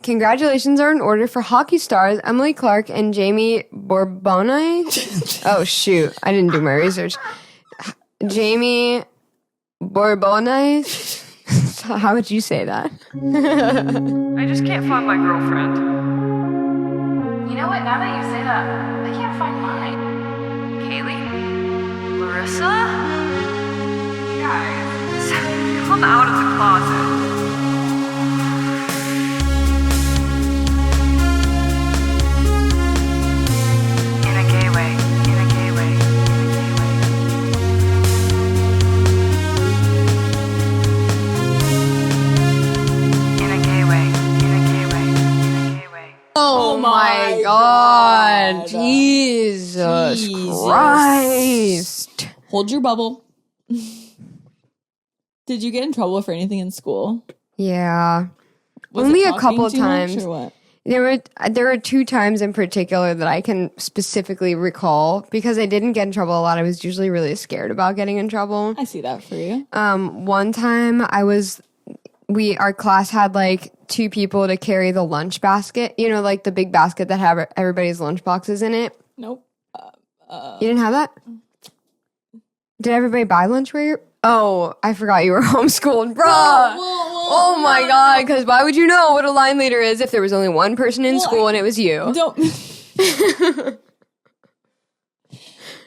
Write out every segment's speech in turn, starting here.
congratulations are in order for hockey stars Emily Clark and Jaime Bourbonnais. Oh, shoot. I didn't do my research. Jaime Bourbonnais. How would you say that? I just can't find my girlfriend. You know what? Now that you say that, I can't find mine. Kaley? Larissa? Guys, come out of the closet. In a gay way, in a gay way, in a gay way. In a gay way, in a gay way, in a gay way. Oh my God. Jesus Christ. Hold your bubble. Did you get in trouble for anything in school? Yeah. Was Only it a couple talking too much times. or what? There were 2 times in particular that I can specifically recall because I didn't get in trouble a lot. I was usually really scared about getting in trouble. I see that for you. One time our class had like 2 people to carry the lunch basket, you know, like the big basket that have everybody's lunch boxes in it. Nope. You didn't have that? Did everybody buy lunch where you're? Oh, I forgot you were homeschooled, bruh. Oh my God, because why would you know what a line leader is if there was only one person in school and it was you? Don't.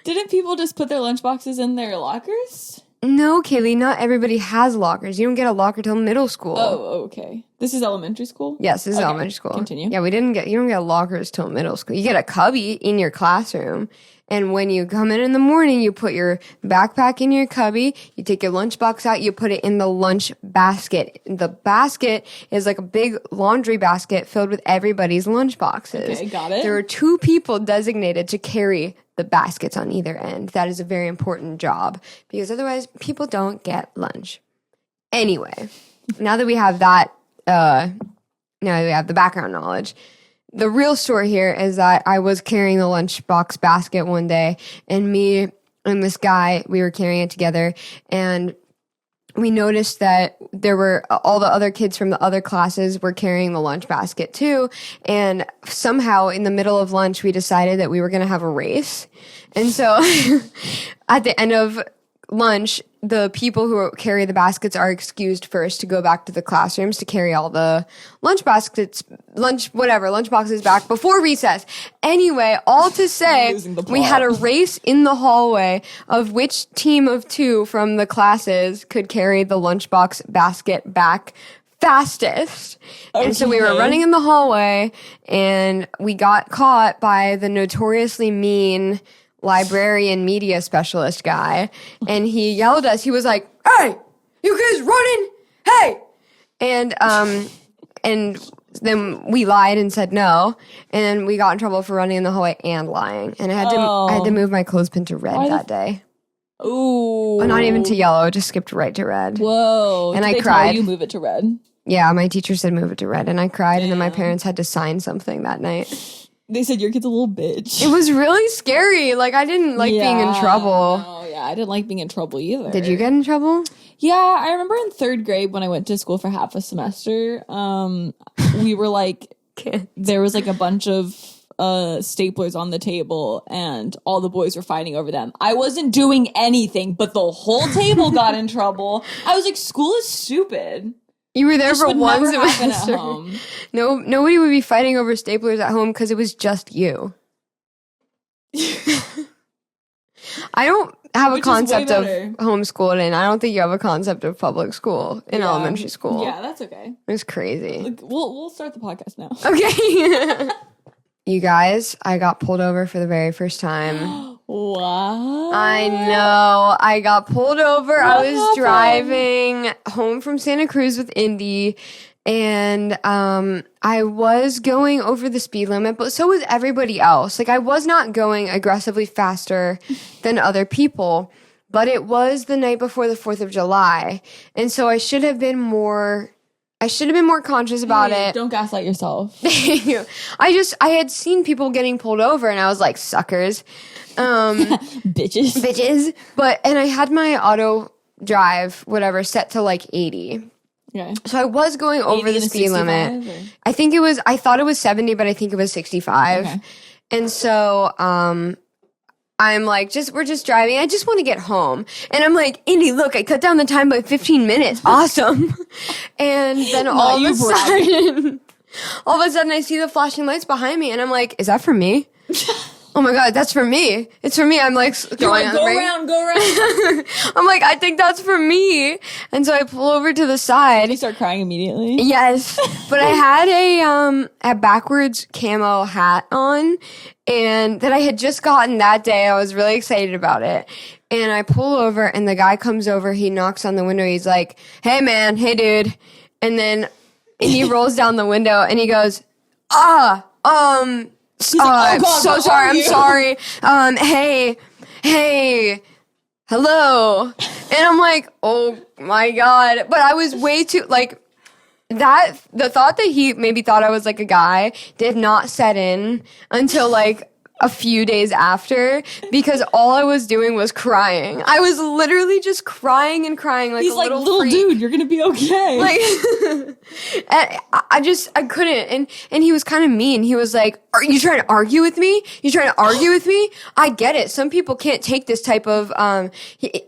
Didn't people just put their lunchboxes in their lockers? No, Kaley, not everybody has lockers. You don't get a locker till middle school. Oh, okay. This is elementary school? Yes, this is elementary school. Continue. Yeah, you don't get lockers till middle school. You get a cubby in your classroom. And when you come in the morning, you put your backpack in your cubby, you take your lunchbox out, you put it in the lunch basket. The basket is like a big laundry basket filled with everybody's lunch boxes. Okay, got it. There are 2 people designated to carry the baskets on either end. That is a very important job because otherwise people don't get lunch. Anyway, now that we have that, now that we have the background knowledge, the real story here is that I was carrying the lunchbox basket one day, and me and this guy, we were carrying it together, and we noticed that there were all the other kids from the other classes were carrying the lunch basket too, and somehow in the middle of lunch, we decided that we were going to have a race. And so at the end of lunch, the people who carry the baskets are excused first to go back to the classrooms to carry all the lunch boxes back before recess. Anyway, all to say, we had a race in the hallway of which team of 2 from the classes could carry the lunchbox basket back fastest. Okay. And so we were running in the hallway and we got caught by the notoriously mean librarian media specialist guy, and he yelled at us. He was like, "Hey, you guys running? Hey!" And then we lied and said no, and then we got in trouble for running in the hallway and lying. And I had to move my clothespin to red that day. Ooh. Not even to yellow, it just skipped right to red. Whoa. And Did I they cried. Tell you move it to red? Yeah, my teacher said move it to red, and I cried, and then my parents had to sign something that night. They said your kid's a little bitch. It was really scary. Like, I didn't like being in trouble. Oh, yeah. I didn't like being in trouble either. Did you get in trouble? Yeah. I remember in 3rd grade when I went to school for half a semester, we were like, there was like a bunch of staplers on the table and all the boys were fighting over them. I wasn't doing anything, but the whole table got in trouble. I was like, school is stupid. You were there This for would one never happen semester. at home. No, nobody would be fighting over staplers at home because it was just you. I don't have a concept of homeschooling. I don't think you have a concept of public school in elementary school. Yeah, that's okay. It's crazy. Like, we'll start the podcast now. Okay. You guys, I got pulled over for the very first time. What? I know. I got pulled over. What I was happened? driving home from Santa Cruz with Indy, and I was going over the speed limit, but so was everybody else. Like, I was not going aggressively faster than other people, but it was the night before the 4th of July, and so I should have been more conscious about it. Don't gaslight yourself. Thank you. I had seen people getting pulled over, and I was like, suckers. Bitches. And I had my auto drive, whatever, set to like 80. Okay. So I was going over 80 the and a speed limit. 65, or- I thought it was 70, but I think it was 65. Okay. And so I'm like, we're just driving. I just want to get home. And I'm like, Indy, look, I cut down the time by 15 minutes. Awesome. And then all of a sudden, I see the flashing lights behind me, and I'm like, is that for me? Oh my God, that's for me. It's for me. I'm like, Go around. I'm like, I think that's for me. And so I pull over to the side. You start crying immediately. Yes. But I had a backwards camo hat on, and that I had just gotten that day. I was really excited about it. And I pull over, and the guy comes over. He knocks on the window. He's like, hey man, hey dude. And then he rolls down the window and he goes, He's like, oh God, so what sorry. are I'm you? sorry. Hey, hello. And I'm like, oh my God. But I was way too, like, the thought that he maybe thought I was like a guy did not set in until like a few days after, because all I was doing was crying. I was literally just crying and crying like He's a like, little freak. dude, you're gonna be okay. Like, and I couldn't. And he was kind of mean. He was like, are you trying to argue with me? I get it. Some people can't take this type of, what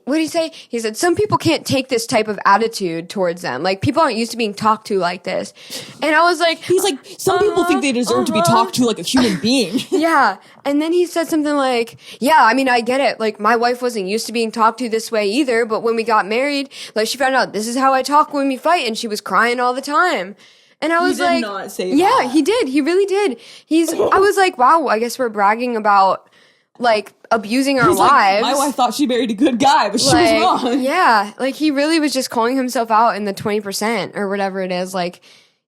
did he say? He said, some people can't take this type of attitude towards them. Like, people aren't used to being talked to like this. And I was like, he's like, some people think they deserve to be talked to like a human being. yeah. And then he said something like, yeah, I mean, I get it. Like, my wife wasn't used to being talked to this way either. But when we got married, like, she found out this is how I talk when we fight. And she was crying all the time. And I was did like, not say yeah, that. he did. He really did. I was like, wow, I guess we're bragging about, like, abusing our He's wives. like, my wife thought she married a good guy, but she Like, was wrong. yeah. Like, he really was just calling himself out in the 20% or whatever it is. Like,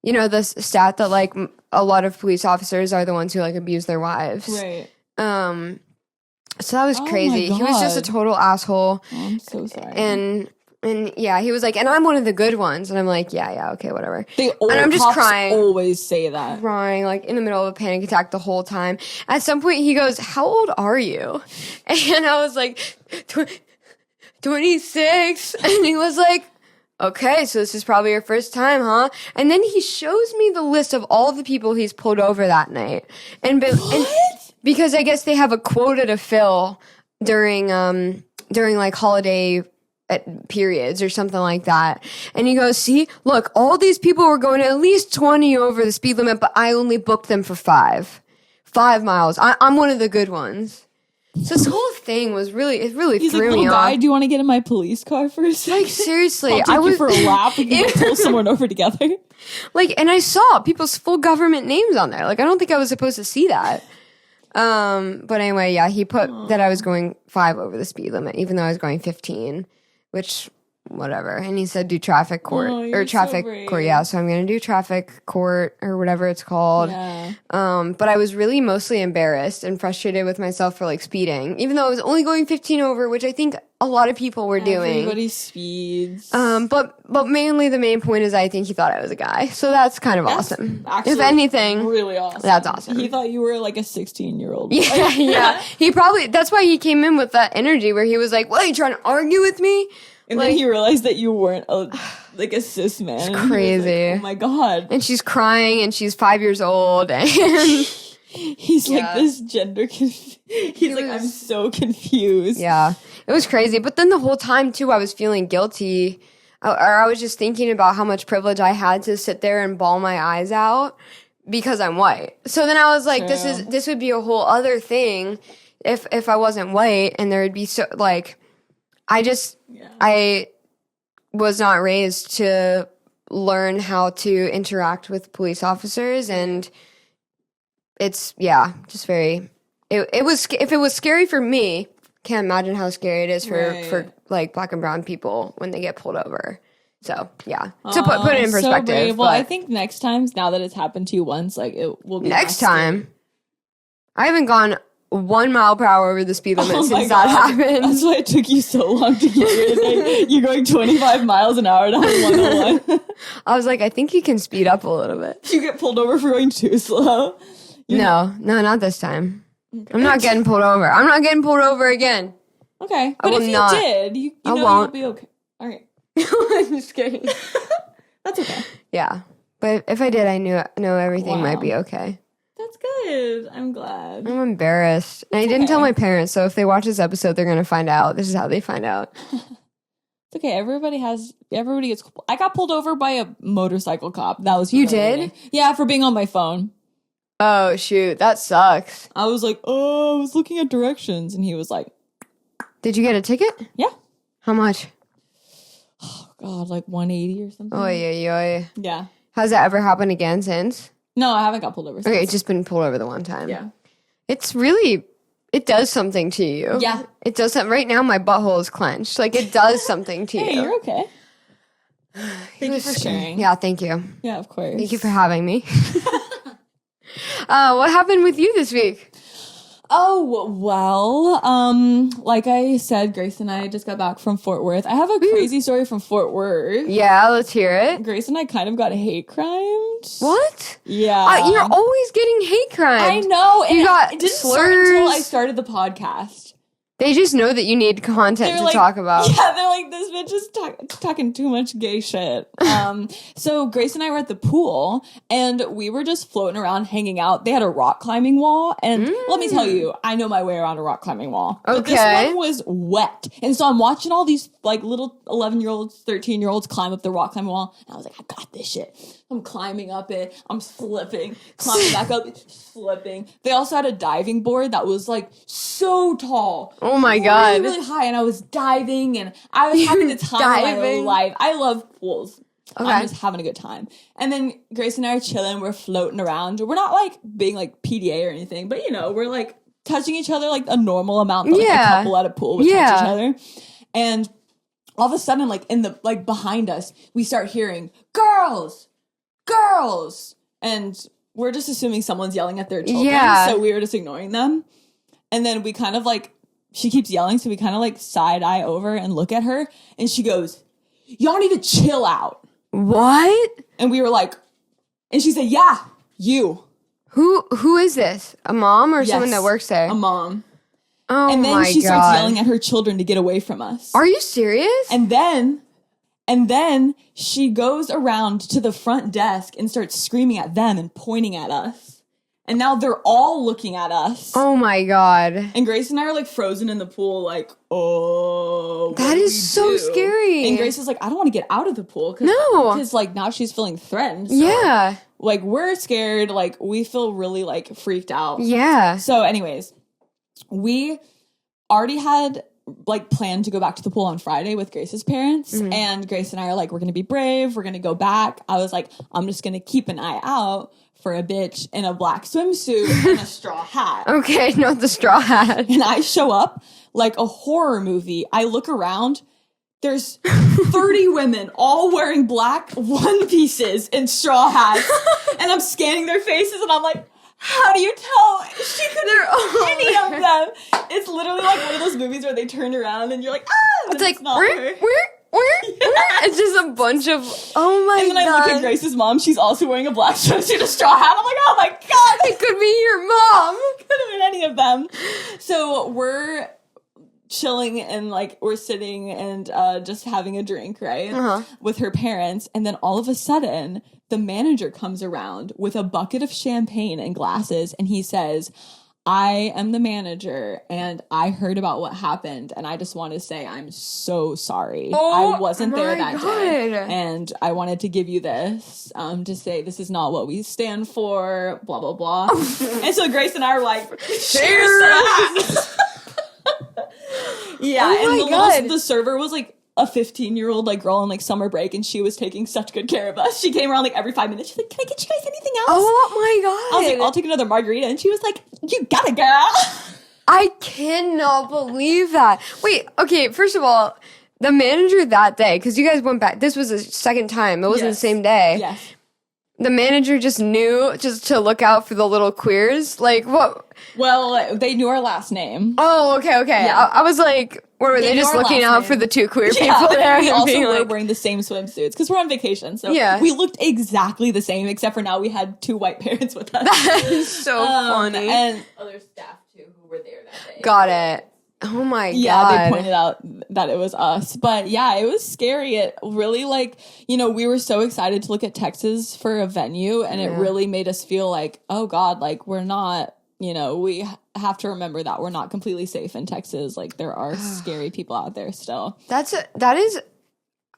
you know, the stat that, like, a lot of police officers are the ones who, like, abuse their wives. Right. So that was Oh crazy. my He was just a God. total asshole. Oh, I'm so sorry. And yeah, he was like, and I'm one of the good ones. And I'm like, yeah, okay, whatever. And I'm just crying. Always say that. Crying, like, in the middle of a panic attack the whole time. At some point, he goes, how old are you? And I was like, 26. And he was like, okay, so this is probably your first time, huh? And then he shows me the list of all of the people he's pulled over that night. And because I guess they have a quota to fill during like holiday periods or something like that. And he goes, see, look, all these people were going at least 20 over the speed limit, but I only booked them for 5 miles. I'm one of the good ones. So this whole thing was really He's like, threw little me guy, off. do you want to get in my police car for a second? Like, seriously, I'll take I was you for a lap. We can pull someone over together. like, and I saw people's full government names on there. Like, I don't think I was supposed to see that. But anyway, yeah, he put that I was going 5 over the speed limit, even though I was going 15, which whatever. And he said do traffic court or traffic court. Yeah, so I'm gonna do traffic court or whatever it's called. Yeah. But I was really mostly embarrassed and frustrated with myself for like speeding, even though I was only going 15 over, which I think a lot of people were doing. Everybody speeds. But mainly the main point is I think he thought I was a guy, so that's kind of awesome. Actually, If anything, really awesome. that's awesome. He thought you were like a 16-year-old. yeah. That's why he came in with that energy where he was like, "What, are you trying to argue with me?" And Like- then he realized that you weren't like a cis man. It's And he was crazy. like, oh my God. And she's crying, and she's 5 years old, and He's like this gender. He's like, I'm so confused. yeah, it was crazy. But then the whole time too, I was feeling guilty, or I was just thinking about how much privilege I had to sit there and bawl my eyes out because I'm white. So then I was like, this would be a whole other thing if I wasn't white, and there would be so like, I was not raised to learn how to interact with police officers, and it's just very. It was, if it was scary for me, can't imagine how scary it is for like Black and brown people when they get pulled over. So yeah, to put it in So perspective. brave. Well, but I think next time, now that it's happened to you once, like it will be next less time, I haven't gone 1 mile per hour over the speed limit Oh my since that God. happened. That's why it took you so long to get here today. You're going 25 miles an hour down 101. I was like, I think you can speed up a little bit. You get pulled over for going too slow. No, not this time. I'm not getting pulled over. I'm not getting pulled over again. Okay. But will if you not. did, you I know won't. you'll be okay. All right. I'm just kidding. That's okay. Yeah. But if I did, I know everything might Wow. be okay. That's good. I'm glad. I'm embarrassed. And I didn't tell my parents, so if they watch this episode, they're going to find out. This is how they find out. It's okay. Everybody gets. I got pulled over by a motorcycle cop. That was You humiliating. did? Yeah, for being on my phone. Oh, shoot. That sucks. I was like, oh, I was looking at directions, and he was like, Did you get a ticket? yeah. How much? Oh God, like 180 or something. Oh, yeah. Yeah. Has that ever happened again since? No, I haven't got pulled over. Okay, Since. just been pulled over the one time. Yeah. It's really, it does something to you. Yeah. It does something. Right now, my butthole is clenched. Like, it does something to Hey, you. you're okay. Thank you for sharing. Yeah, thank you. Yeah, of course. Thank you for having me. What happened with you this week? Oh, well, like I said, Grace and I just got back from Fort Worth. I have a crazy story from Fort Worth. Yeah, let's hear it. Grace and I kind of got hate crimed. What? Yeah. You're always getting hate crime. I know. And You got it didn't start until I slurs. started the podcast. They just know that you need content They're to like, talk about. Yeah, they're like, this bitch is talking too much gay shit. So Grace and I were at the pool, and we were just floating around, hanging out. They had a rock climbing wall, and let me tell you, I know my way around a rock climbing wall. But this Okay. one was wet. And so I'm watching all these like little 11-year-olds, 13-year-olds climb up the rock climbing wall, and I was like, I got this shit. I'm climbing up it. I'm slipping, climbing back up, slipping. They also had a diving board that was like so tall. Oh my God. Really high, and I was diving, and I was having the time of my Diving? life. I love pools. Okay. I'm just having a good time. And then Grace and I are chilling. We're floating around. We're not like being like PDA or anything, but you know, we're like touching each other like a normal amount that like, Yeah. a couple at a pool would Yeah. touch each other. And all of a sudden, like in the like behind us, we start hearing girls, and we're just assuming someone's yelling at their children. Yeah. So we were just ignoring them. And then we kind of like, she keeps yelling, so we kind of like side eye over and look at her, and she goes, y'all need to chill out. What? And we were like, and she said, yeah, you. Who is this? A mom or Yes, someone that works there? A mom. Oh And then my she starts God. yelling at her children to get away from us. Are you serious? And then she goes around to the front desk and starts screaming at them and pointing at us. And now they're all looking at us. Oh my God. And Grace and I are like frozen in the pool, like, oh, what That do is we so do? scary. And Grace is like, I don't want to get out of the pool. No. Because like now she's feeling threatened. So, Yeah. like we're scared. Like we feel really like freaked out. Yeah. So anyways, we already had like planned to go back to the pool on Friday with Grace's parents. Mm-hmm. And Grace and I are like, we're going to be brave. We're going to go back. I was like, I'm just going to keep an eye out for a bitch in a black swimsuit and a straw hat. Okay, not the straw hat. And I show up like a horror movie. I look around. There's 30 women all wearing black one pieces and straw hats. And I'm scanning their faces and I'm like, how do you tell she could be any of them? It's literally like one of those movies where they turn around and you're like, ah! It's like, not her. It's just a bunch of, oh my And then God. I look at Grace's mom. She's also wearing a black swimsuit and a straw hat. I'm like, oh my God. It could be your mom. Could have been any of them. So we're chilling and like we're sitting and just having a drink, right? Uh-huh. With her parents. And then all of a sudden, the manager comes around with a bucket of champagne and glasses. And he says, I am the manager and I heard about what happened. And I just want to say I'm so sorry. Oh I wasn't there my that day. God. And I wanted to give you this to say this is not what we stand for, blah, blah, blah. And so Grace and I are like, cheers to that. Yeah, Oh and my God. the server was like a 15-year-old like girl on like summer break, and she was taking such good care of us. She came around like every 5 minutes. She's like, "Can I get you guys anything else?" Oh my God. I was like, "I'll take another margarita," and she was like, "You got it, girl." I cannot believe that. Wait, okay, first of all, the manager that day, because you guys went back, this was the second time, it wasn't Yes. the same day. Yes. The manager just knew just to look out for the little queers. Like, what? Well, they knew our last name. Oh, okay. Yeah. I was like, were they knew just our looking last out name. for the two queer Yeah, people there? we and also being were like, wearing the same swimsuits because we're on vacation. So Yeah. we looked exactly the same, except for now we had two white parents with us. that is so funny. And other staff too who were there that day. Got it. Oh my Yeah, God. they pointed out that it was us. But yeah, it was scary. It really like, we were so excited to look at Texas for a venue, and it really made us feel like, oh God, like we're not, we have to remember that we're not completely safe in Texas. Like there are scary people out there still. That is,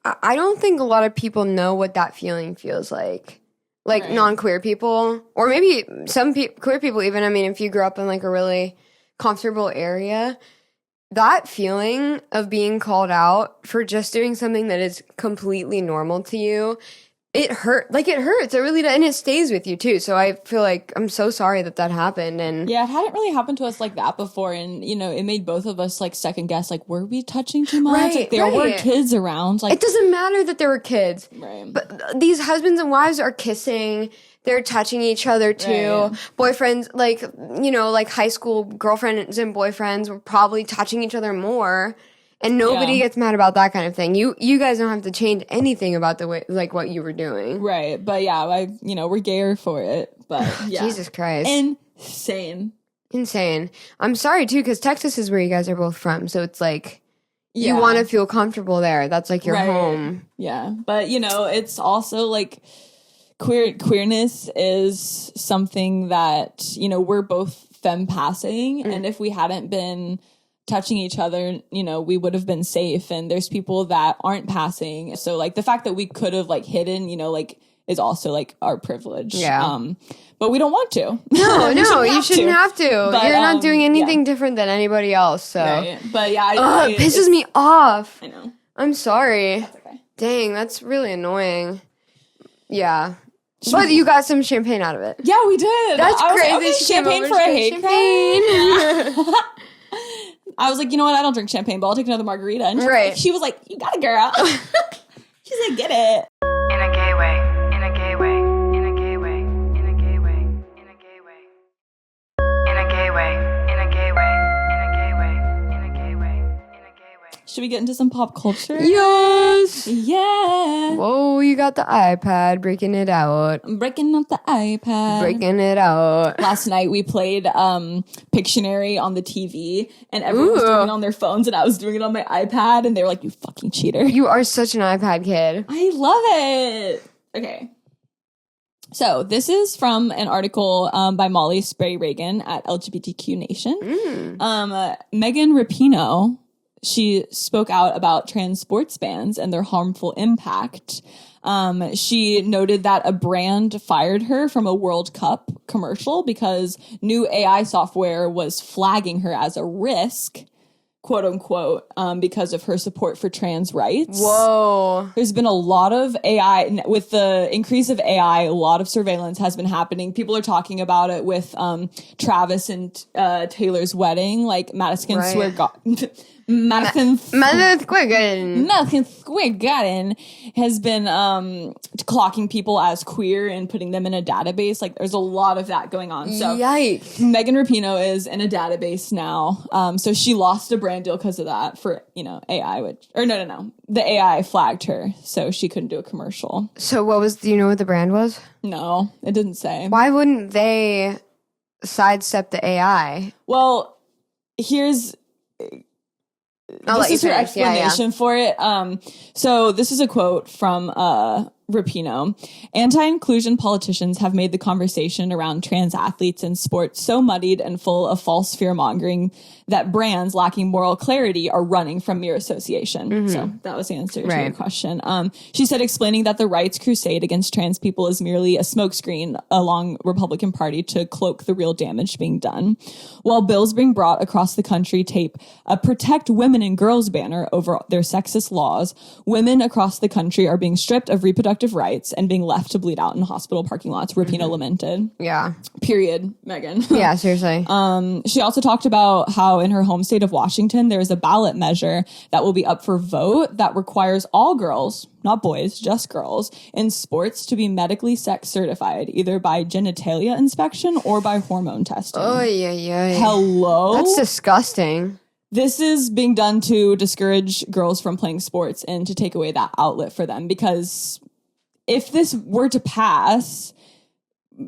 I don't think a lot of people know what that feeling feels like. Like Right. non-queer people, or maybe some queer people even. I mean, if you grew up in like a really comfortable area, that feeling of being called out for just doing something that is completely normal to you, it hurts. It really does. And it stays with you too. So I feel like I'm so sorry that happened. And Yeah, it hadn't really happened to us like that before. And, it made both of us like second guess, like, were we touching too much? Right, Like there were right. kids around. Like it doesn't matter that there were kids. Right. But these husbands and wives are kissing. They're touching each other too. Right. Boyfriends, like high school girlfriends and boyfriends were probably touching each other more. And nobody gets mad about that kind of thing. You guys don't have to change anything about the way, like what you were doing. Right. But yeah, we're gayer for it. But yeah. Jesus Christ. Insane. I'm sorry too, because Texas is where you guys are both from. So it's like, you want to feel comfortable there. That's like your home. Yeah. But, it's also like queerness is something that, we're both femme passing. And if we hadn't been touching each other, we would have been safe. And there's people that aren't passing. So like the fact that we could have like hidden, like is also like our privilege. Yeah. But we don't want to. No, you shouldn't have to. But, you're not doing anything different than anybody else. So, right. But yeah, it pisses me off. I know. I'm sorry. That's okay. Dang, that's really annoying. Yeah. But you got some champagne out of it. Yeah, we did. That's I was crazy. like, okay, She came champagne over for a to hate champagne. crime. I was like, you know what? I don't drink champagne, but I'll take another margarita. And she was like, you got it, girl. She's like, get it. In a gay way, in a gay way, in a gay way, in a gay way, in a gay way. In a gay way, in a gay way, in a gay way, in a gay way, in a gay way. Should we get into some pop culture? Yes. Yeah. Whoa, you got the iPad breaking it out. I'm breaking up the iPad. Breaking it out. Last night we played Pictionary on the TV, and everyone was doing it on their phones, and I was doing it on my iPad, and they were like, you fucking cheater. You are such an iPad kid. I love it. Okay. So this is from an article by Molly Spray Reagan at LGBTQ Nation. Megan Rapinoe, she spoke out about trans sports bans and their harmful impact. She noted that a brand fired her from a World Cup commercial because new AI software was flagging her as a risk, quote unquote, because of her support for trans rights. Whoa. There's been a lot of AI, with the increase of AI, a lot of surveillance has been happening. People are talking about it with Travis and Taylor's wedding, like Madison Square Garden. Madison Square Garden has been clocking people as queer and putting them in a database. Like there's a lot of that going on. So yikes. Megan Rapinoe is in a database now. So she lost a brand deal because of that for, AI, no. The AI flagged her, so she couldn't do a commercial. So do you know what the brand was? No, it didn't say. Why wouldn't they sidestep the AI? Well, this is her explanation for it. So this is a quote from Rapinoe. Anti-inclusion politicians have made the conversation around trans athletes in sports so muddied and full of false fear-mongering that brands lacking moral clarity are running from mere association. So that was the answer to your question. She said, explaining that the rights crusade against trans people is merely a smokescreen along Republican Party to cloak the real damage being done. While bills being brought across the country tape a Protect Women and Girls banner over their sexist laws, women across the country are being stripped of reproductive rights and being left to bleed out in hospital parking lots. Rapinoe lamented. Yeah. Period, Megan. Yeah, seriously. She also talked about how in her home state of Washington, there's a ballot measure that will be up for vote that requires all girls, not boys, just girls, in sports to be medically sex certified, either by genitalia inspection or by hormone testing. Oh, yeah. Hello? That's disgusting. This is being done to discourage girls from playing sports and to take away that outlet for them, because if this were to pass,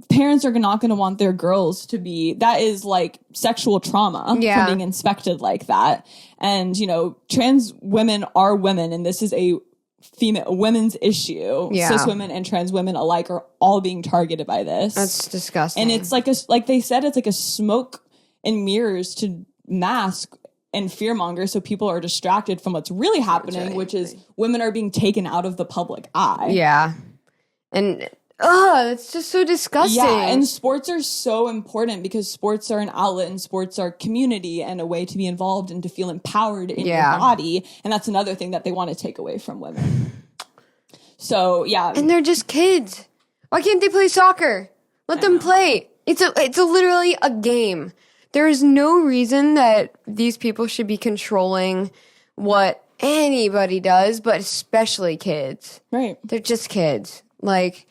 parents are not going to want their girls to be, that is like sexual trauma from being inspected like that. And, you know, trans women are women, and this is a women's issue. Cis women and trans women alike are all being targeted by this. That's disgusting. And it's like they said, it's like a smoke and mirrors to mask and fearmonger, so people are distracted from what's really happening, which is women are being taken out of the public eye. Yeah. And it's just so disgusting. Yeah, and sports are so important because sports are an outlet, and sports are community and a way to be involved and to feel empowered in your body. And that's another thing that they want to take away from women. So, yeah. And they're just kids. Why can't they play soccer? Let them play. It's literally a game. There is no reason that these people should be controlling what anybody does, but especially kids. Right. They're just kids. Like,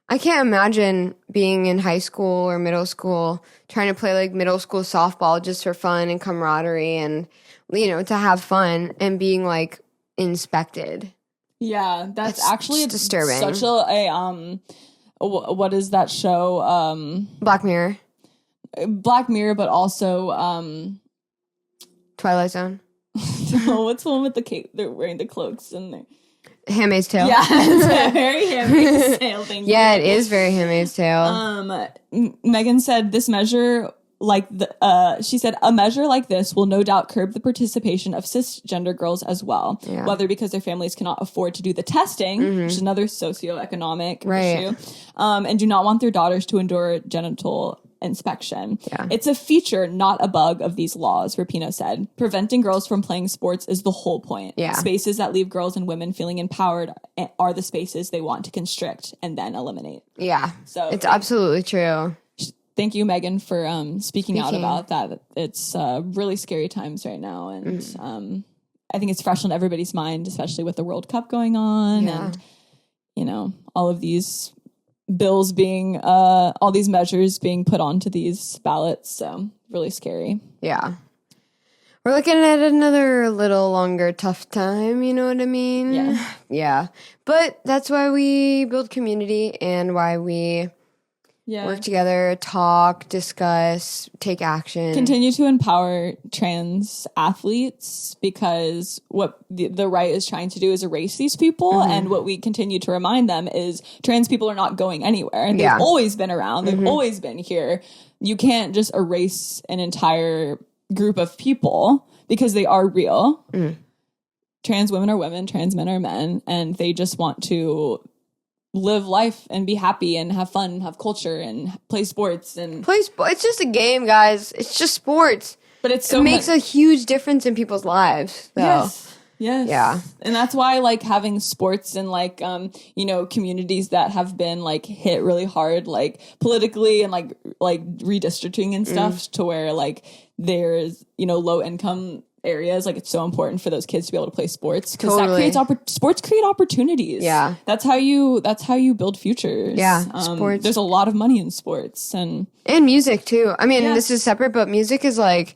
I can't imagine being in high school or middle school trying to play like middle school softball just for fun and camaraderie and, you know, to have fun and being like inspected. Yeah, that's actually disturbing. Such a what is that show? Black Mirror. Black Mirror, but also Twilight Zone. What's the one with the cake? They're wearing the cloaks and they're Handmaid's Tale. Yeah, it's very Handmaid's Tale thing. Yeah, it is very Handmaid's Tale. Megan said this measure, she said a measure like this will no doubt curb the participation of cisgender girls as well, whether because their families cannot afford to do the testing, which is another socioeconomic issue, and do not want their daughters to endure genital inspection. Yeah. It's a feature, not a bug of these laws, Rapinoe said. Preventing girls from playing sports is the whole point. Yeah. Spaces that leave girls and women feeling empowered are the spaces they want to constrict and then eliminate. Yeah. So it's absolutely true. Thank you, Megan, for speaking out about that. It's really scary times right now. And I think it's fresh on everybody's mind, especially with the World Cup going on and, you know, all of these bills being, all these measures being put onto these ballots. So really scary. Yeah. We're looking at another little longer tough time, you know what I mean? Yeah. Yeah. But that's why we build community and why we work together, talk, discuss, take action. Continue to empower trans athletes, because what the right is trying to do is erase these people. And what we continue to remind them is trans people are not going anywhere. And they've always been around. They've always been here. You can't just erase an entire group of people because they are real. Trans women are women, trans men are men, and they just want to live life and be happy and have fun, have culture and play sports and It's just a game, guys. It's just sports. But it makes a huge difference in people's lives. So. Yes. Yeah. And that's why like having sports and like you know, communities that have been like hit really hard like politically and like redistricting and stuff to where like there's, you know, low income areas, like it's so important for those kids to be able to play sports because that creates sports create opportunities. Yeah, that's how you build futures. Yeah, sports. There's a lot of money in sports and music too. I mean, this is separate, but music is like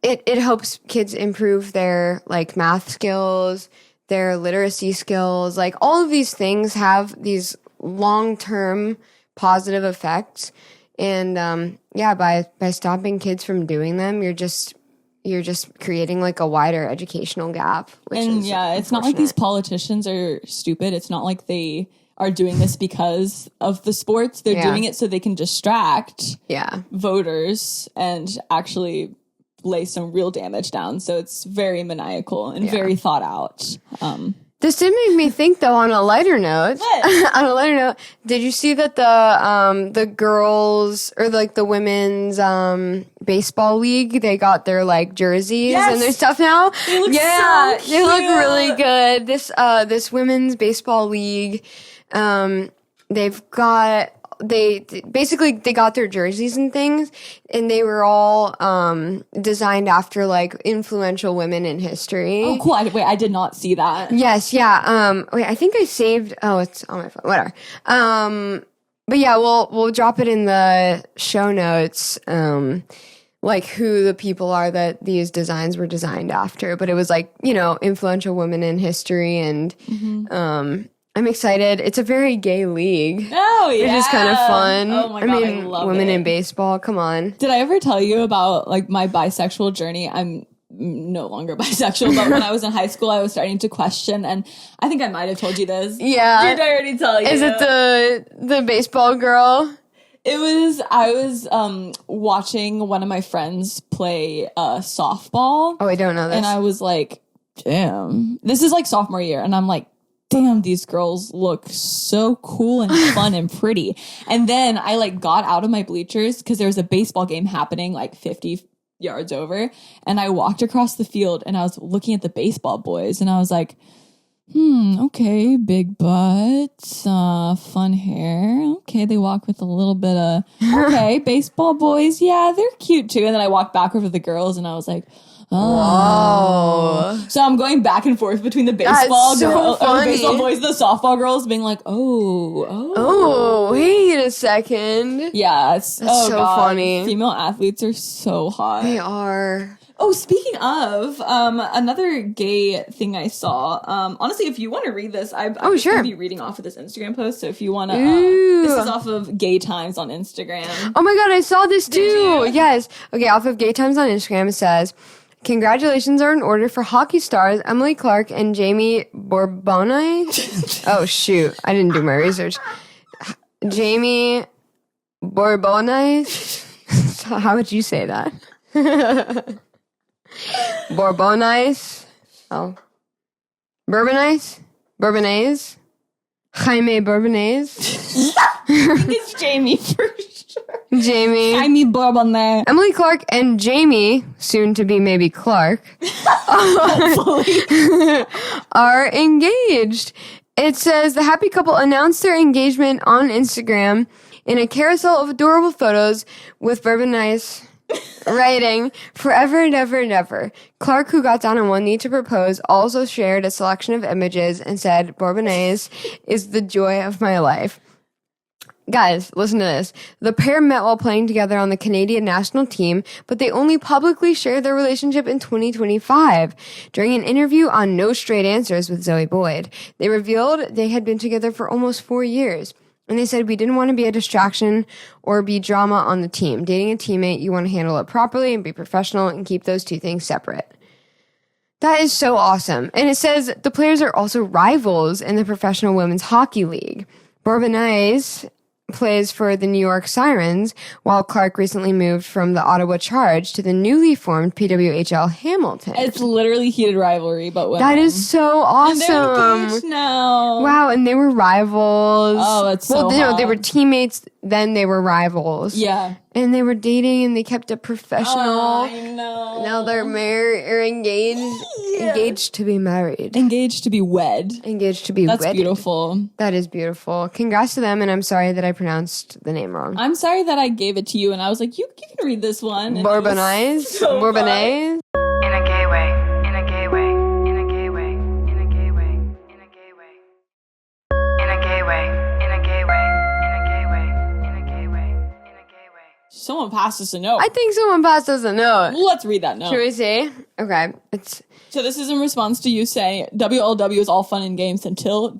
it helps kids improve their like math skills, their literacy skills. Like all of these things have these long-term positive effects, and by stopping kids from doing them, you're just creating like a wider educational gap. It's not like these politicians are stupid. It's not like they are doing this because of the sports. They're doing it so they can distract voters and actually lay some real damage down. So it's very maniacal and very thought out. This did make me think, though, on a lighter note. On a lighter note, did you see that the girls or like the women's baseball league, they got their like jerseys and their stuff now? They look so cute. They look really good. This women's baseball league, they basically got their jerseys and things, and they were all designed after like influential women in history. Oh, cool! I did not see that. Yes, yeah. I think I saved. Oh, it's on my phone. Whatever. But yeah, we'll drop it in the show notes. Like who the people are that these designs were designed after, but it was like, you know, influential women in history, and I'm excited. It's a very gay league. Oh, yeah. Which is kind of fun. Oh, my God, I love women it. in baseball, come on. Did I ever tell you about, like, my bisexual journey? I'm no longer bisexual, but when I was in high school, I was starting to question, and I think I might have told you this. Yeah. Did I already tell you? Is it the baseball girl? I was watching one of my friends play softball. Oh, I don't know this. And I was like, damn. This is like sophomore year. And I'm like, damn, these girls look so cool and fun and pretty. And then I like got out of my bleachers because there was a baseball game happening like 50 yards over. And I walked across the field and I was looking at the baseball boys and I was like, okay, big butts, fun hair. Okay, they walk with a little bit of, okay, baseball boys, yeah, they're cute too. And then I walked back over to the girls and I was like, oh. Whoa. So I'm going back and forth between the baseball girls, the baseball boys, the softball girls being like, oh, wait a second. Yeah, That's so funny. Female athletes are so hot. They are. Oh, speaking of, another gay thing I saw. Honestly, if you want to read this, I'm just sure. going to be reading off of this Instagram post. So if you want to, Ooh. this is off of Gay Times on Instagram. Oh my God, I saw this too. you? Yes. Okay, off of Gay Times on Instagram, it says, congratulations are in order for hockey stars Emily Clark and Jaime Bourbonnais. Oh, shoot. I didn't do my research. Jaime Bourbonnais. How would you say that? Bourbonnais. Oh. Bourbonnais? Bourbonnais? Jaime Bourbonnais? I think it's Jamie for sure. Jamie. Jaime Bourbonnais. Emily Clark and Jamie, soon to be maybe Clark, are engaged. It says the happy couple announced their engagement on Instagram in a carousel of adorable photos with Bourbonnais writing, forever and ever and ever. Clark, who got down on one knee to propose, also shared a selection of images and said, Bourbonnais is the joy of my life. Guys, listen to this. The pair met while playing together on the Canadian national team, but they only publicly shared their relationship in 2025. During an interview on No Straight Answers with Zoe Boyd, they revealed they had been together for almost 4 years. And they said, we didn't want to be a distraction or be drama on the team. Dating a teammate, you want to handle it properly and be professional and keep those two things separate. That is so awesome. And it says the players are also rivals in the Professional Women's Hockey League. Bourbonnais plays for the New York Sirens, while Clark recently moved from the Ottawa Charge to the newly formed PWHL Hamilton. It's literally heated rivalry, but women. That is so And they're awesome. engaged now. Wow, and they were rivals. Oh, that's so Well, hot. they were teammates, then they were rivals. Yeah. And they were dating and they kept it professional. I know. Now they're engaged. Yeah. Engaged to be married. Engaged to be wed. Engaged to be That's wedded. beautiful. That is beautiful. Congrats to them, and I'm sorry that I pronounced the name wrong. I'm sorry that I gave it to you and I was like, you can read this one. And it was Bourbonnais? so Bourbonnais? In a gay way, in a gay way, in a gay way, in a gay way, in a gay way. In a gay way, in a gay way, in a gay way, in a gay way, in a gay way. Someone passed us a note. I think someone passed us a note. Let's read that note. Should we see? Okay. It's So this is in response to you saying WLW is all fun and games until ...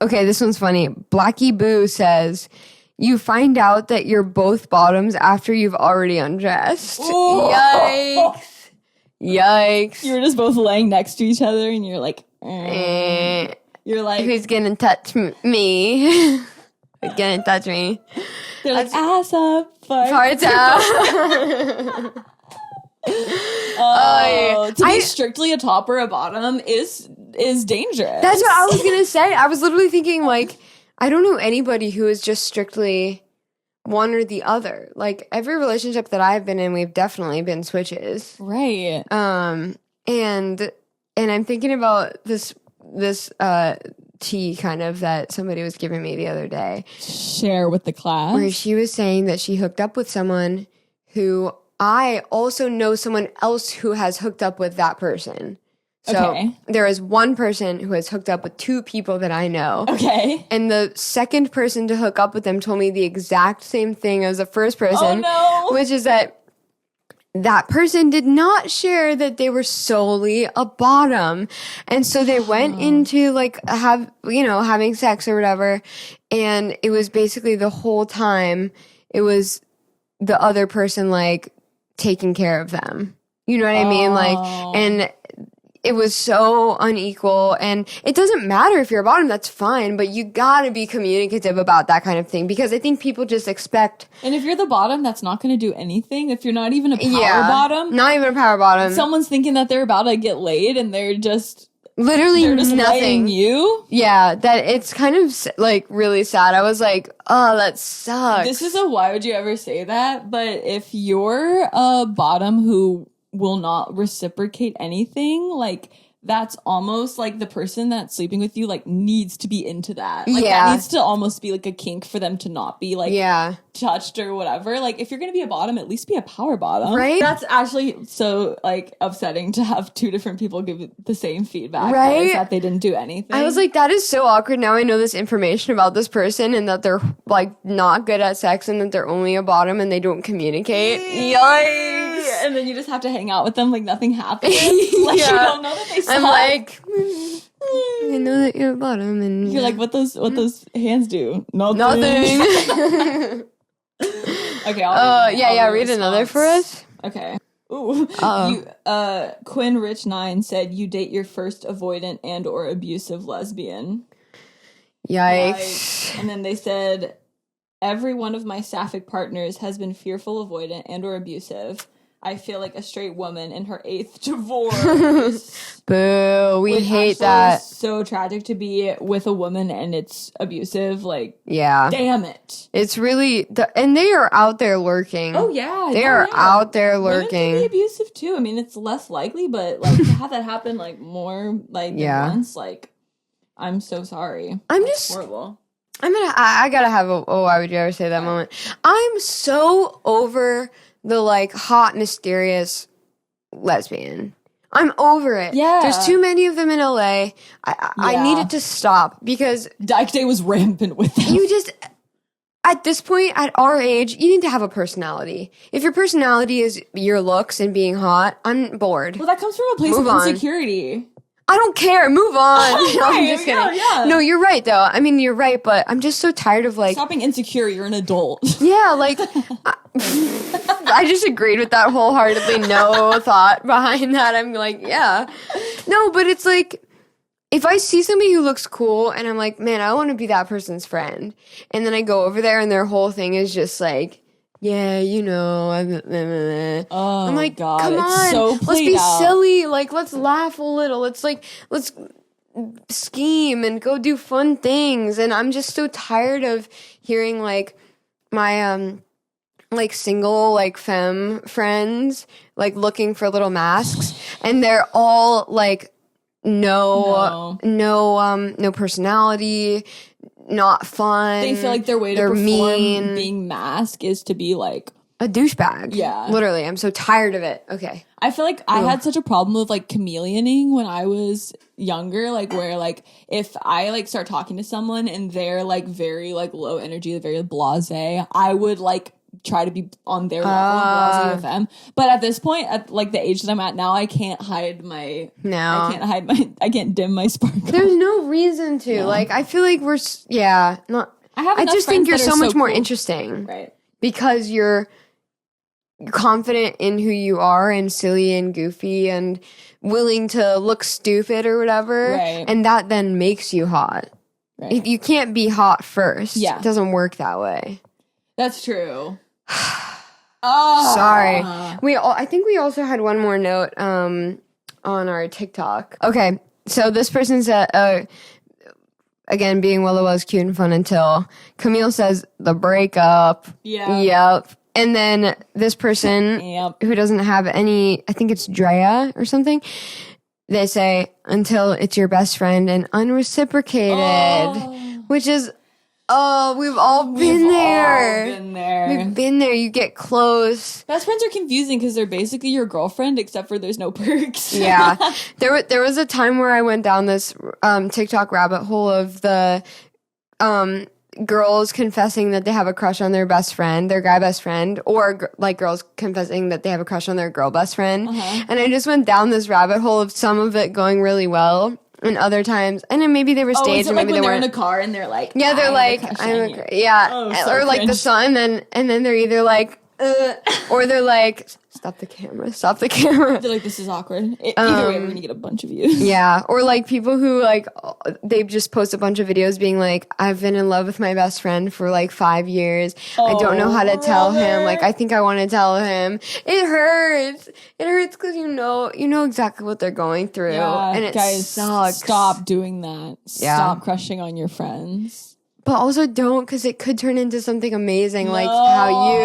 Okay, this one's funny. Blackie Boo says, you find out that you're both bottoms after you've already undressed. Ooh. Yikes. Yikes. You were just both laying next to each other and you're like, Eh, you're like, who's gonna touch me? Who's gonna touch me? they're like, ass up, Parts out. Oh, to be I- strictly a top or a bottom is dangerous. That's what I was gonna say. I was literally thinking, like, I don't know anybody who is just strictly one or the other. Like, every relationship that I've been in, we've definitely been switches. Right. And I'm thinking about this tea kind of that somebody was giving me the other day, Share with the class. where she was saying that she hooked up with someone who I also know someone else who has hooked up with that person. So Okay. there is one person who has hooked up with two people that I know. Okay. And the second person to hook up with them told me the exact same thing as the first person. Oh no. Which is that that person did not share that they were solely a bottom. And so they went into like having sex or whatever. And it was basically the whole time it was the other person like taking care of them. You know what I mean? Like, and it was so unequal, and it doesn't matter if you're a bottom, that's fine, but you gotta be communicative about that kind of thing, because I think people just expect. And if you're the bottom, that's not going to do anything. If you're not even a power bottom. Not even a power bottom. Someone's thinking that they're about to get laid, and they're just nothing. laying you. Yeah, that it's kind of like really sad. I was like, oh, that sucks. This is a why would you ever say that? But if you're a bottom who will not reciprocate anything, like that's almost like the person that's sleeping with you like needs to be into that. Like that needs to almost be like a kink for them to not be like touched or whatever. Like if you're gonna be a bottom, at least be a power bottom. Right? That's actually so like upsetting to have two different people give the same feedback. Right? That they didn't do anything. I was like, that is so awkward. Now I know this information about this person and that they're like not good at sex and that they're only a bottom and they don't communicate. Yikes. And then you just have to hang out with them like nothing happened. Like you don't know that they suck. I'm like, I know that you're a bottom, and you're like, what those hands do? Nothing. Okay. I'll read another for us. Okay. Ooh. Quinn Rich 9 said you date your first avoidant and or abusive lesbian. Yikes. And then they said every one of my sapphic partners has been fearful, avoidant, and or abusive. I feel like a straight woman in her 8th divorce. Boo. We hate that. It's so tragic to be with a woman and it's abusive. Like, yeah. Damn it. It's really, and they are out there lurking. Oh, yeah. They are out there lurking. Women can be abusive too. I mean, it's less likely, but like to have that happen like more like than once, like, I'm so sorry. That's horrible. I gotta have a why would you ever say that moment. I'm so over the like hot, mysterious lesbian. I'm over it. Yeah. There's too many of them in LA. I need it to stop because Dyke Day was rampant with them. you just, at this point, at our age, you need to have a personality. If your personality is your looks and being hot, I'm bored. Well, that comes from a place of insecurity. I don't care. Move on. No, I'm just kidding. Yeah. No, you're right, though. I mean, you're right, but I'm just so tired of like... Stop being insecure. You're an adult. Yeah, like... I just agreed with that wholeheartedly. No thought behind that. I'm like, yeah. No, but it's like... If I see somebody who looks cool and I'm like, man, I want to be that person's friend. And then I go over there and their whole thing is just like... Yeah, you know, I'm like, God, come on, it's so let's be out. silly. Like, let's laugh a little. Let's scheme and go do fun things. And I'm just so tired of hearing like my like single like femme friends like looking for little masks, and they're all like no personality. Not fun. They feel like their way to perform mean. Being masked is to be like a douchebag. Yeah. Literally. I'm so tired of it. Okay. I feel like I had such a problem with like chameleoning when I was younger, like where like if I like start talking to someone and they're like very like low energy, very blasé, I would like try to be on their level and blasé with them. But at this point, at like the age that I'm at now, I can't hide my I can't dim my sparkle. There's no reason to. No. Like I feel like we're not I just think you're so much more interesting. Right. Because you're confident in who you are and silly and goofy and willing to look stupid or whatever. Right. And that then makes you hot. Right. If you can't be hot first. Yeah. It doesn't work that way. That's true. Sorry. I think we also had one more note on our TikTok. Okay. So this person said again, being Willow was cute and fun until Camille says the breakup. Yeah. Yep. And then this person who doesn't have any, I think it's Drea or something, they say, until it's your best friend and unreciprocated, which is, we've all been there. We've been there. You get close. Best friends are confusing because they're basically your girlfriend, except for there's no perks. Yeah. There was a time where I went down this TikTok rabbit hole of the girls confessing that they have a crush on their best friend, their guy best friend, or like girls confessing that they have a crush on their girl best friend. And I just went down this rabbit hole of some of it going really well. And other times, and then maybe they were staged, or maybe when they they're weren't. in a car and they're like, Yeah, they're like, or like the sun, and then they're either like, or they're like, stop the camera. They're like, this is awkward. Either way, we're gonna get a bunch of views. Yeah, or like people who like they just post a bunch of videos being like, I've been in love with my best friend for like 5 years. I don't know how to tell him. Like, I think I want to tell him. It hurts. It hurts because you know exactly what they're going through, and it guys, sucks. Stop doing that. Yeah. Stop crushing on your friends. But also don't, because it could turn into something amazing, like how you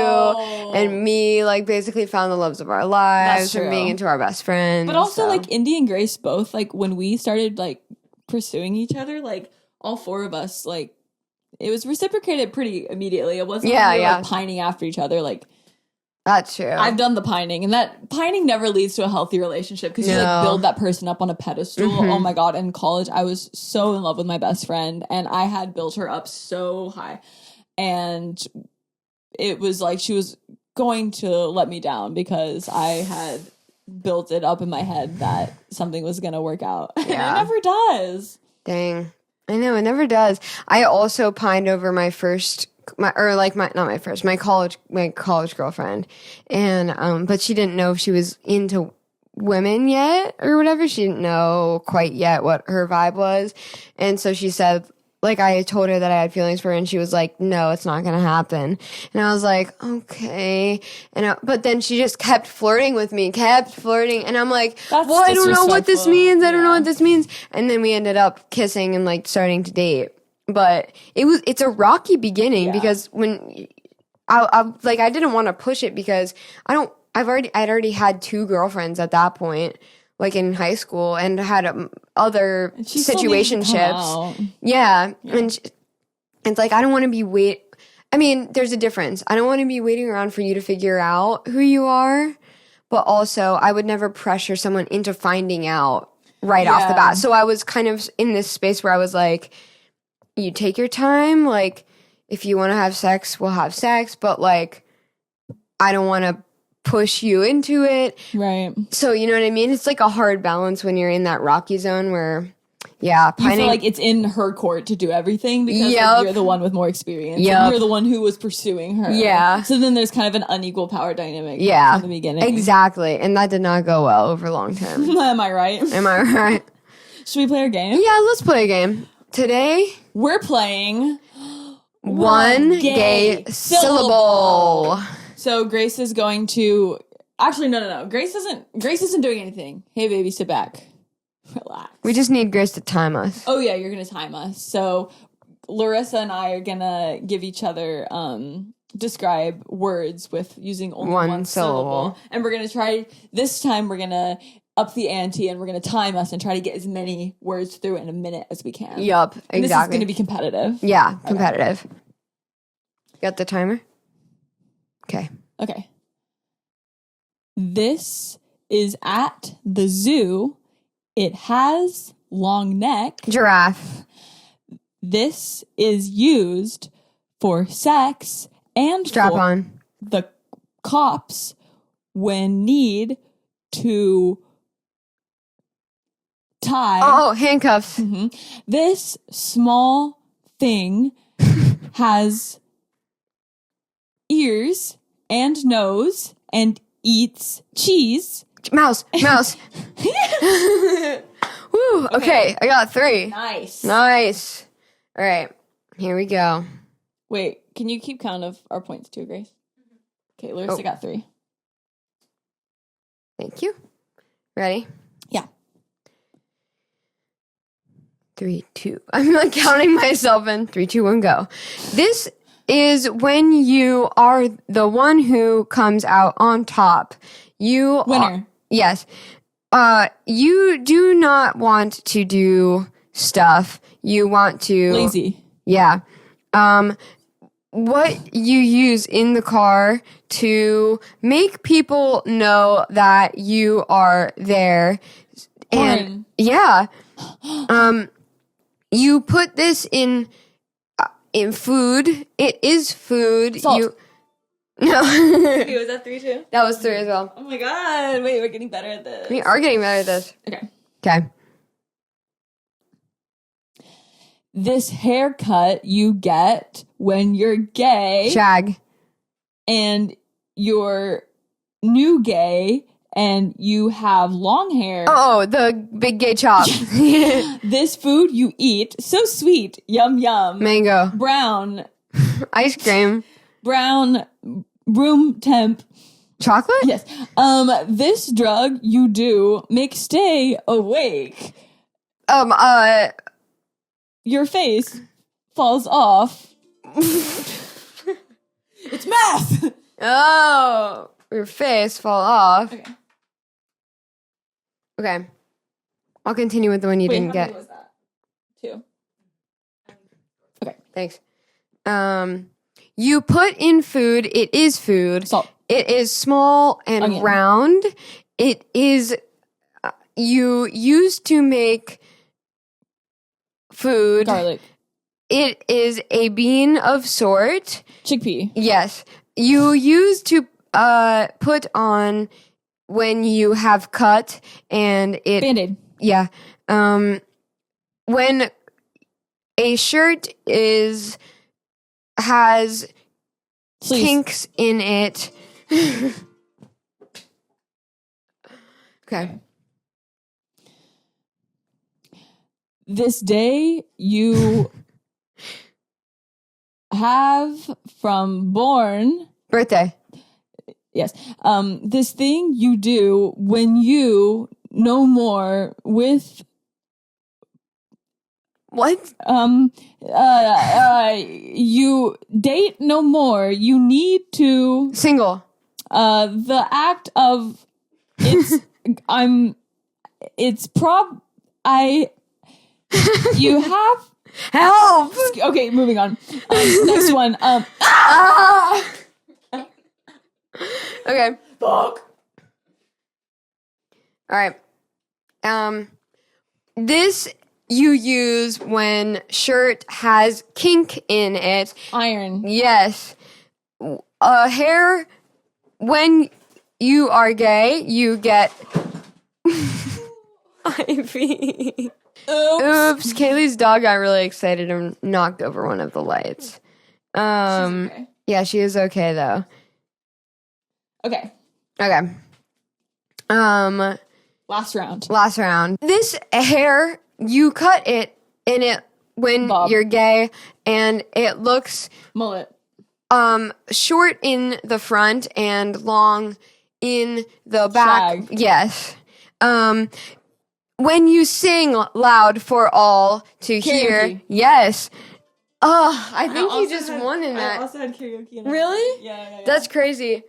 and me, like, basically found the loves of our lives from being into our best friends. But also, like, Indy and Grace both, like, when we started, like, pursuing each other, like, all four of us, like, it was reciprocated pretty immediately. It wasn't like we were, like, pining after each other, like. That's true. I've done the pining, and that pining never leads to a healthy relationship because you like build that person up on a pedestal. Oh my God. In college, I was so in love with my best friend, and I had built her up so high. And it was like she was going to let me down because I had built it up in my head that something was going to work out. And it never does. Dang. I know, it never does. I also pined over my college girlfriend, and but she didn't know if she was into women yet or whatever. She didn't know quite yet what her vibe was, and so she said, like, I told her that I had feelings for her, and she was like, no, it's not gonna happen. And I was like, okay. But then she just kept flirting with me, and I'm like, well, I don't know what this means. I don't know what this means. And then we ended up kissing and like starting to date. But it's a rocky beginning because when I didn't want to push it because I'd already had 2 girlfriends at that point, like in high school, and had other situationships. Yeah. And it's like, I don't want to be there's a difference. I don't want to be waiting around for you to figure out who you are, but also I would never pressure someone into finding out right off the bat. So I was kind of in this space where I was like, you take your time, like, if you want to have sex, we'll have sex, but like, I don't want to push you into it. Right. So, you know what I mean? It's like a hard balance when you're in that rocky zone where, pining. You feel like it's in her court to do everything because like, you're the one with more experience. And you're the one who was pursuing her. Yeah. So then there's kind of an unequal power dynamic from the beginning. Exactly. And that did not go well over long term. Am I right? Am I right? Should we play our game? Yeah, let's play a game. Today, we're playing one gay syllable. So Grace is going to no. Grace isn't doing anything. Hey baby, sit back. Relax. We just need Grace to time us. Oh yeah, you're gonna time us. So Larissa and I are gonna give each other describe words with using only one syllable. And we're gonna try this time we're gonna up the ante and we're going to time us and try to get as many words through in a minute as we can. Yup, exactly. And this is going to be competitive. Yeah, competitive. Okay. Got the timer? Okay. This is at the zoo. It has long neck. Giraffe. This is used for sex and strap on. The cops when need to tie. Oh, handcuffs. Mm-hmm. This small thing has ears and nose and eats cheese. Mouse. Woo. Okay, I got 3. Nice. All right, here we go. Wait, can you keep count of our points too, Grace? Okay, Larissa got 3. Thank you. Ready? Yeah. 3, 2. I'm like counting myself in. 3, 2, 1, go. This is when you are the one who comes out on top. You winner. Yes. You do not want to do stuff. You want to lazy. Yeah. What you use in the car to make people know that you are there. And yeah. You put this in in food. It is food. Salt. No. Okay, was that 3 too? That was 3 as well. Oh my god. Wait, we're getting better at this. We are getting better at this. Okay. Okay. This haircut you get when you're gay Shag. and you're new gay and you have long hair. Oh, the big gay chop. This food you eat, so sweet, yum yum. Mango. Brown, Ice cream. brown, room temp. Chocolate? Yes. This drug you do make stay awake. Your face falls off. It's math. Oh, your face fall off. Okay. Okay. I'll continue with the one you didn't how get. many was that? 2. Thanks. You put in food. It is food. Salt. It is small and Onion. round. It is you used to make food. Garlic. It is a bean of sort. Chickpea. Yes. You used to put on when you have cut and it Band-Aid. yeah. When a shirt has Sleeves. kinks in it. Okay. This day you have from born. Birthday. Yes. This thing you do when you no more with What? you date no more. You need to Single. the act of it's you have Help! okay, moving on. Next one. Ah! Okay. Fuck. All right. This you use when shirt has kink in it. Iron. Yes. Hair. When you are gay, you get Ivy. Oops. Kaylee's dog got really excited and knocked over one of the lights. Okay. Yeah, she is okay though. Okay. Okay. Last round. Last round. This hair, you cut it in it when Bob. you're gay, and it looks Mullet. short in the front and long in the back. Shag. Yes. When you sing loud for all to hear. Karaoke. Yes. Oh, I think you just won in I that. also had karaoke in Really? Yeah. That's crazy.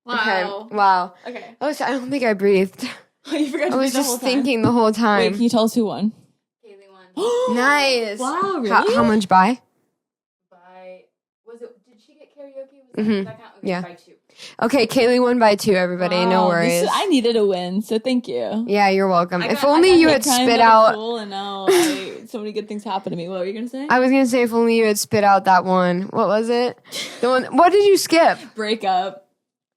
wow. Okay. Wow. Okay. I don't think I breathed. You forgot to I was do the whole just time. thinking the whole Wait, time. can you tell us who won? Kaley won. Nice. Wow, really? How much by? Was it? Did she get karaoke? Mhm. That count? Okay, Yeah. by 2. Okay, Kaylee won by 2, everybody. No Wow, worries. I needed a win, so thank you. Yeah, you're welcome. I If got- only I got you hit had Crying spit like a out. fool, and now so many good things happen to me. What were you gonna say? I was gonna say if only you had spit out that one. What was it? The one. What did you skip? Breakup.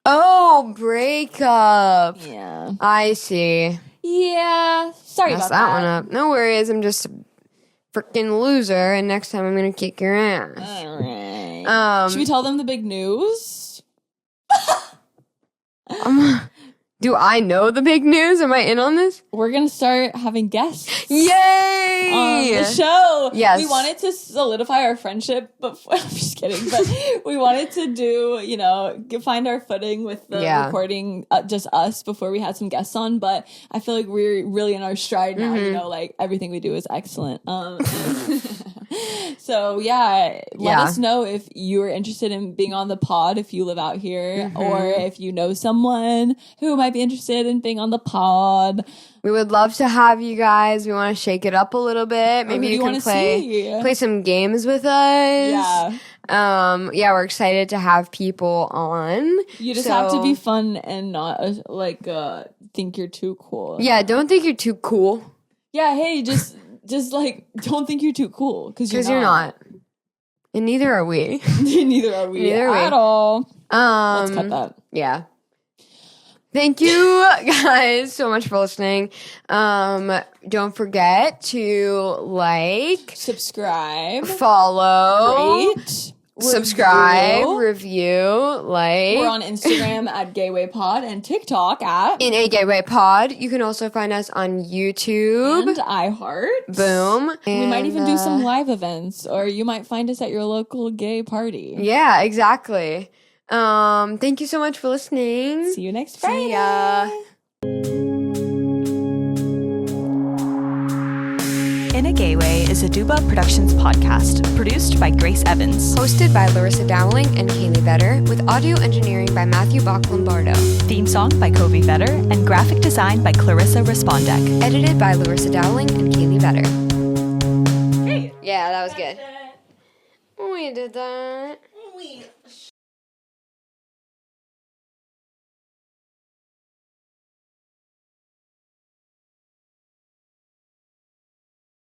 Oh, breakup. Yeah. I see. Yeah. Sorry Messed about that one up. No worries. I'm just a freaking loser, and next time I'm gonna kick your ass. All right. Should we tell them the big news? Do I know the big news? Am I in on this? We're gonna start having guests Yay! on the show. Yes. We wanted to solidify our friendship before. I'm just kidding, but we wanted to do, find our footing with the Yeah. recording, just us before we had some guests on. But I feel like we're really in our stride now. Mm-hmm. Like everything we do is excellent. So yeah, let Yeah. us know if you are interested in being on the pod if you live out here, Mm-hmm. or if you know someone who might be interested in being on the pod. We would love to have you guys. We want to shake it up a little bit. Who Maybe do you you can wanna play see? some games with us. Yeah. Yeah, we're excited to have people on. You just have to So- be fun and not think you're too cool. Yeah, don't think you're too cool Yeah. Hey, just don't think you're too cool because because you're not. And neither are we. Neither are we Neither are we. at all. Let's cut that. Yeah. Thank you guys so much for listening. Don't forget to like, Subscribe. follow, Rate. subscribe, review, like. We're on Instagram at GaywayPod and TikTok at In a Gateway Pod. You can also find us on YouTube. and iHeart. Boom. We might even do some And, live events, or you might find us at your local gay party. yeah, exactly. Thank you so much for listening. See you next Friday. See ya. In a Gay Way is a Duba Productions podcast, produced by Grace Evans. Hosted by Larissa Dowling and Kaley Vetter, with audio engineering by Matthew Bach-Lombardo. Theme song by Kobe Vetter, and graphic design by Clarissa Respondek. Edited by Larissa Dowling and Kaley Vetter. Hey. Yeah, that was good. We did that.